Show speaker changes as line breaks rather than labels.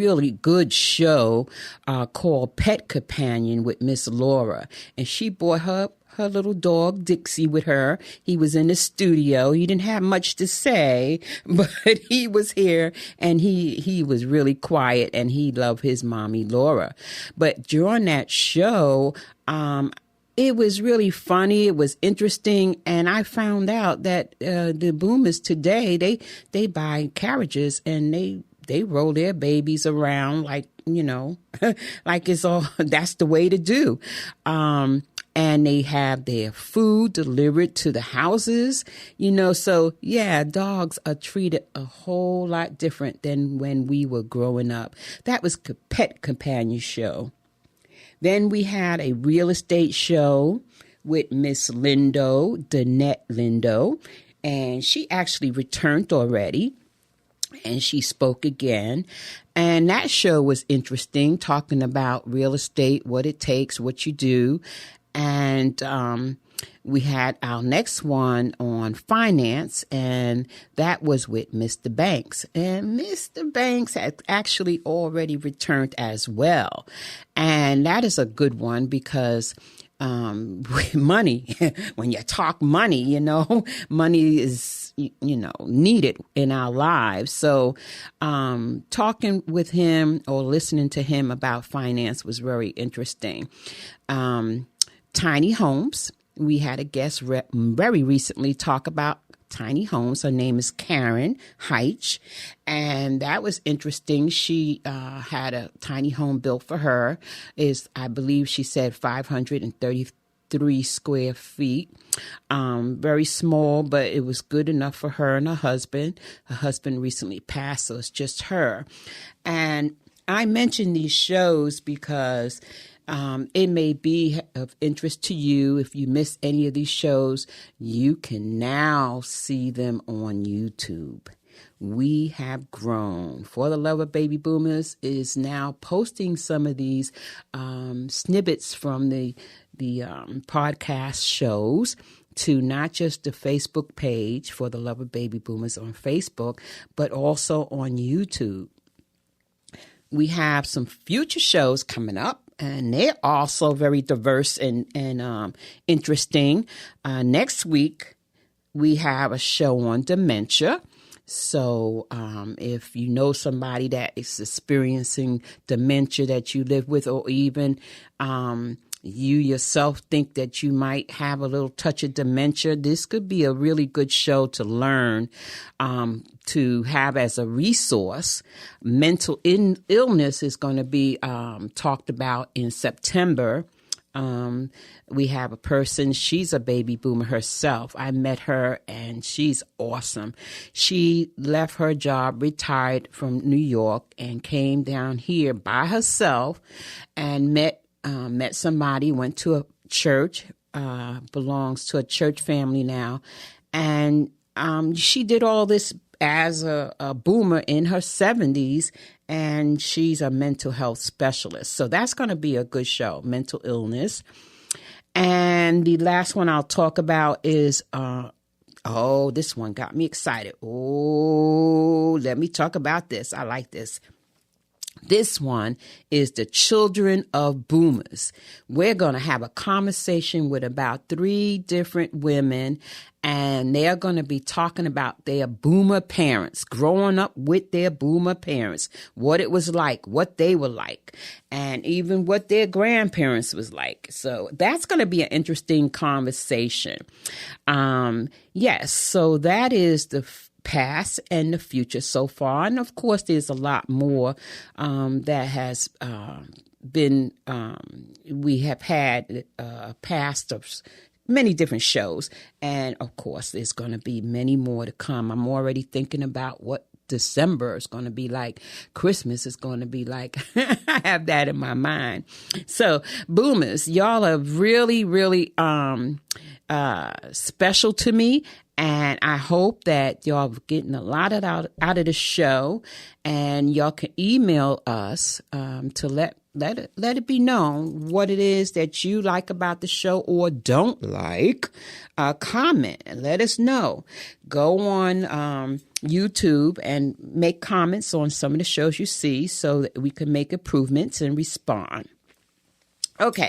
really good show called Pet Companion with Miss Laura. And she brought her little dog Dixie with her. He was in the studio. He didn't have much to say, but he was here, and he was really quiet, and he loved his mommy Laura. But during that show, it was really funny. It was interesting. And I found out that the boomers today, they buy carriages and they roll their babies around like, like it's all, that's the way to do. And they have their food delivered to the houses, so yeah, dogs are treated a whole lot different than when we were growing up. That was Pet Companion show. Then we had a real estate show with Miss Lindo, Danette Lindo, and she actually returned already, and she spoke again. And that show was interesting, talking about real estate, what it takes, what you do. And we had our next one on finance, and that was with Mr. Banks. And Mr. Banks had actually already returned as well. And that is a good one because money, when you talk money, money is, needed in our lives. So talking with him or listening to him about finance was very interesting. Tiny homes. We had a guest very recently talk about tiny homes. Her name is Karen Heitch, and that was interesting. She had a tiny home built for her. I believe she said 533 square feet. Very small, but it was good enough for her and her husband. Her husband recently passed, so it's just her. And I mention these shows because it may be of interest to you. If you miss any of these shows, you can now see them on YouTube. We have grown. For the Love of Baby Boomers is now posting some of these snippets from the podcast shows to not just the Facebook page for the Love of Baby Boomers on Facebook, but also on YouTube. We have some future shows coming up, and they're also very diverse and interesting. Next week, we have a show on dementia. So if you know somebody that is experiencing dementia that you live with, or even you yourself think that you might have a little touch of dementia, this could be a really good show to learn, to have as a resource. Mental illness is going to be talked about in September. We have a person, she's a baby boomer herself. I met her and she's awesome. She left her job, retired from New York, and came down here by herself and met somebody, went to a church, belongs to a church family now. And she did all this as a boomer in her 70s, and she's a mental health specialist. So that's going to be a good show, mental illness. And the last one I'll talk about is, this one got me excited. Oh, let me talk about this. I like this. This one is the Children of Boomers. We're going to have a conversation with about 3 different women, and they're going to be talking about their boomer parents, growing up with their boomer parents, what it was like, what they were like, and even what their grandparents was like. So that's going to be an interesting conversation. Yes, so that is the past and the future so far. And of course, there's a lot more that has been, we have had past of many different shows. And of course, there's going to be many more to come. I'm already thinking about what December is going to be like. Christmas is going to be like. I have that in my mind. So boomers, y'all are really, really special to me. And I hope that y'all are getting a lot out of the show, and y'all can email us to let let it be known what it is that you like about the show or don't like. Comment and let us know. Go on YouTube and make comments on some of the shows you see so that we can make improvements and respond. Okay,